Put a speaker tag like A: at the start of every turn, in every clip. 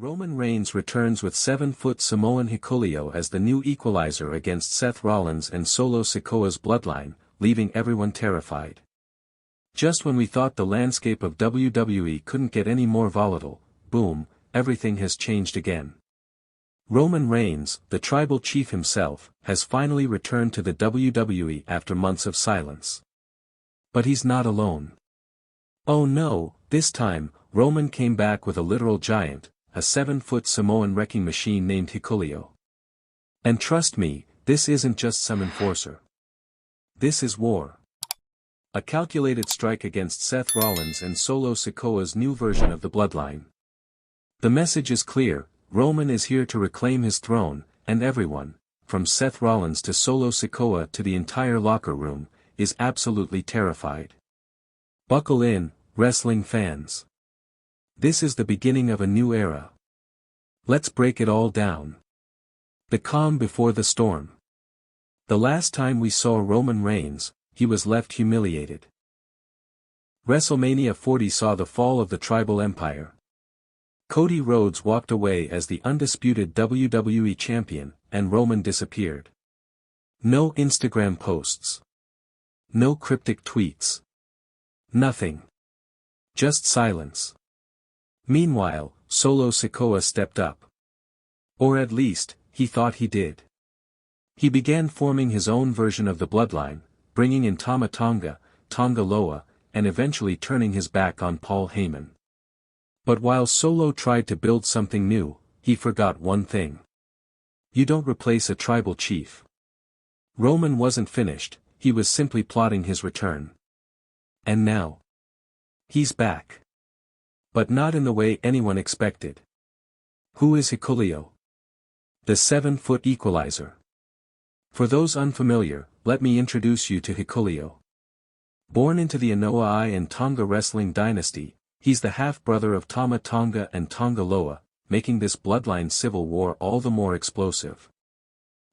A: Roman Reigns returns with 7-foSamoan Hikuleo as the new Equaliser against Seth Rollins and Solo Sikoa's bloodline, leaving everyone terrified. Just when we thought the landscape of WWE couldn't get any more volatile, boom, everything has changed again. Roman Reigns, the tribal chief himself, has finally returned to the WWE after months of silence. But he's not alone. Oh no, this time, Roman came back with a literal giant, a 7-foSamoan wrecking machine named Hikuleo. And trust me, this isn't just some enforcer. This is war. A calculated strike against Seth Rollins and Solo Sikoa's new version of the bloodline. The message is clear, Roman is here to reclaim his throne, and everyone, from Seth Rollins to Solo Sikoa to the entire locker room, is absolutely terrified. Buckle in, wrestling fans. This is the beginning of a new era. Let's break it all down. The calm before the storm. The last time we saw Roman Reigns, he was left humiliated. WrestleMania 40 saw the fall of the tribal empire. Cody Rhodes walked away as the undisputed WWE champion, and Roman disappeared. No Instagram posts. No cryptic tweets. Nothing. Just silence. Meanwhile, Solo Sikoa stepped up. Or at least, he thought he did. He began forming his own version of the bloodline, bringing in Tama Tonga, Tonga Loa, and eventually turning his back on Paul Heyman. But while Solo tried to build something new, he forgot one thing. You don't replace a tribal chief. Roman wasn't finished, he was simply plotting his return. And now, he's back. But not in the way anyone expected. Who is Hikuleo? The 7-foot Equaliser. For those unfamiliar, let me introduce you to Hikuleo. Born into the Anoa'i and Tonga wrestling dynasty, he's the half-brother of Tama Tonga and Tonga Loa, making this bloodline civil war all the more explosive.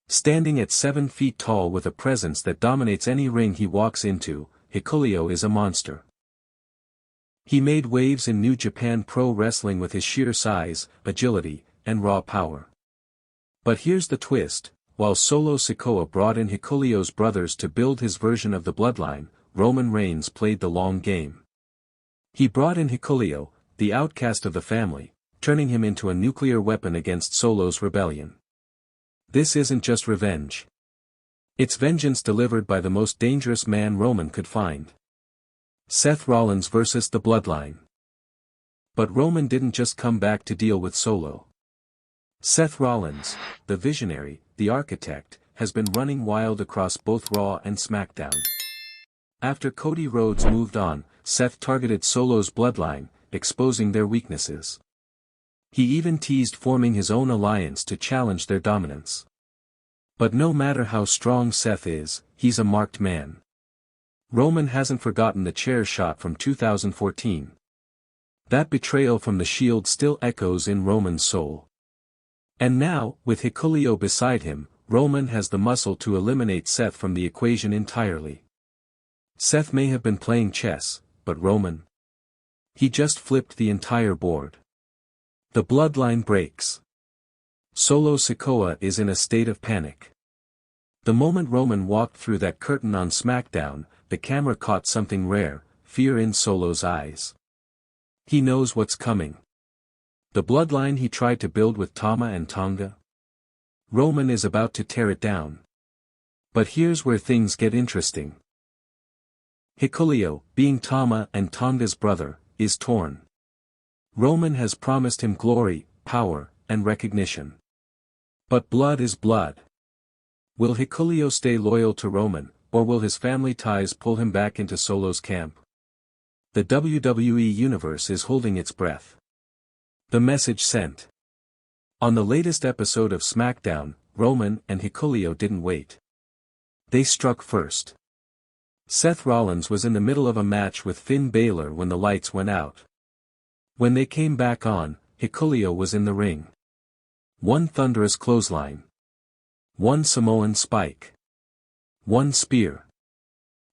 A: Standing at 7 feet tall with a presence that dominates any ring he walks into, Hikuleo is a monster. He made waves in New Japan Pro Wrestling with his sheer size, agility, and raw power. But here's the twist, while Solo Sikoa brought in Hikuleo's brothers to build his version of the bloodline, Roman Reigns played the long game. He brought in Hikuleo, the outcast of the family, turning him into a nuclear weapon against Solo's rebellion. This isn't just revenge. It's vengeance delivered by the most dangerous man Roman could find. Seth Rollins versus the bloodline. But Roman didn't just come back to deal with Solo. Seth Rollins, the visionary, the architect, has been running wild across both Raw and SmackDown. After Cody Rhodes moved on, Seth targeted Solo's bloodline, exposing their weaknesses. He even teased forming his own alliance to challenge their dominance. But no matter how strong Seth is, he's a marked man. Roman hasn't forgotten the chair shot from 2014. That betrayal from the Shield still echoes in Roman's soul. And now, with Hikuleo beside him, Roman has the muscle to eliminate Seth from the equation entirely. Seth may have been playing chess, but Roman? He just flipped the entire board. The bloodline breaks. Solo Sikoa is in a state of panic. The moment Roman walked through that curtain on SmackDown, the camera caught something rare, fear in Solo's eyes. He knows what's coming. The bloodline he tried to build with Tama and Tonga? Roman is about to tear it down. But here's where things get interesting. Hikuleo, being Tama and Tonga's brother, is torn. Roman has promised him glory, power, and recognition. But blood is blood. Will Hikuleo stay loyal to Roman, or will his family ties pull him back into Solo's camp? The WWE Universe is holding its breath. The message sent. On the latest episode of SmackDown, Roman and Hikuleo didn't wait. They struck first. Seth Rollins was in the middle of a match with Finn Balor when the lights went out. When they came back on, Hikuleo was in the ring. One thunderous clothesline. One Samoan spike. One spear.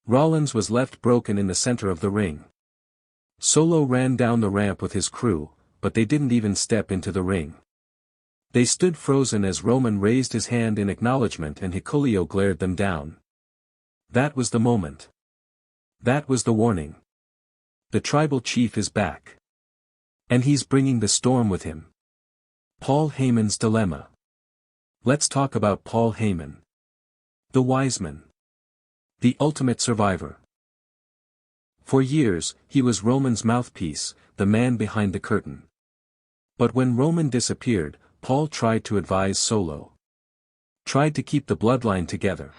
A: Rollins was left broken in the center of the ring. Solo ran down the ramp with his crew, but they didn't even step into the ring. They stood frozen as Roman raised his hand in acknowledgement and Hikuleo glared them down. That was the moment. That was the warning. The tribal chief is back. And he's bringing the storm with him. Paul Heyman's dilemma. Let's talk about Paul Heyman. The wise man. The ultimate survivor. For years, he was Roman's mouthpiece, the man behind the curtain. But when Roman disappeared, Paul tried to advise Solo. Tried to keep the bloodline together.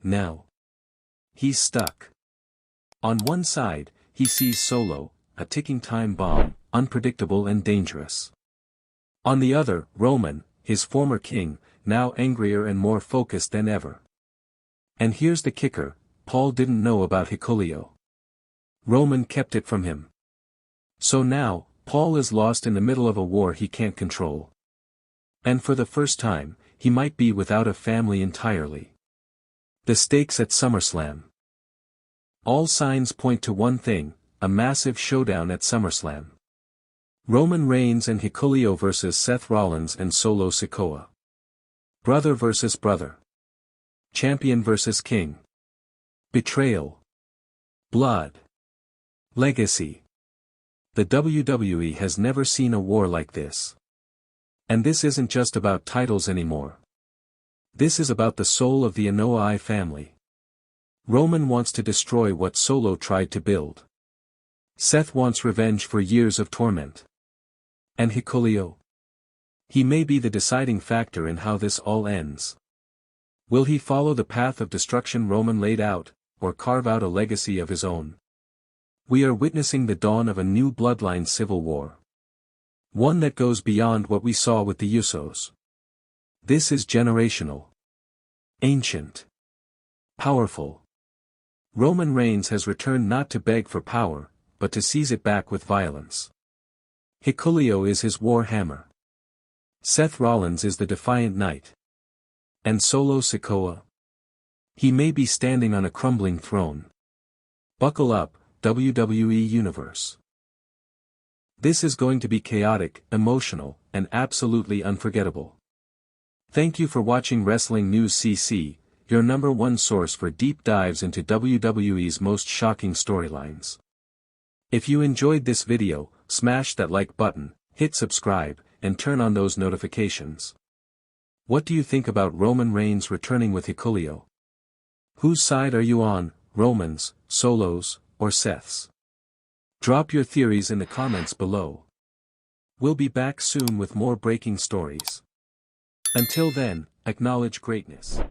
A: Now, he's stuck. On one side, he sees Solo, a ticking time bomb, unpredictable and dangerous. On the other, Roman, his former king, now angrier and more focused than ever. And here's the kicker, Paul didn't know about Hikuleo. Roman kept it from him. So now, Paul is lost in the middle of a war he can't control. And for the first time, he might be without a family entirely. The stakes at SummerSlam. All signs point to one thing, a massive showdown at SummerSlam. Roman Reigns and Hikuleo versus Seth Rollins and Solo Sikoa. Brother versus brother. Champion versus king. Betrayal. Blood. Legacy. The WWE has never seen a war like this. And this isn't just about titles anymore. This is about the soul of the Anoa'i family. Roman wants to destroy what Solo tried to build. Seth wants revenge for years of torment. And Hikuleo? He may be the deciding factor in how this all ends. Will he follow the path of destruction Roman laid out, or carve out a legacy of his own? We are witnessing the dawn of a new bloodline civil war. One that goes beyond what we saw with the Usos. This is generational. Ancient. Powerful. Roman Reigns has returned not to beg for power, but to seize it back with violence. Hikuleo is his war hammer. Seth Rollins is the defiant knight. And Solo Sikoa? He may be standing on a crumbling throne. Buckle up, WWE Universe. This is going to be chaotic, emotional, and absolutely unforgettable. Thank you for watching Wrestling News CC, your #1 source for deep dives into WWE's most shocking storylines. If you enjoyed this video, smash that like button, hit subscribe, and turn on those notifications. What do you think about Roman Reigns returning with Hikuleo? Whose side are you on, Roman's, Solo's, or Seth's? Drop your theories in the comments below. We'll be back soon with more breaking stories. Until then, acknowledge greatness.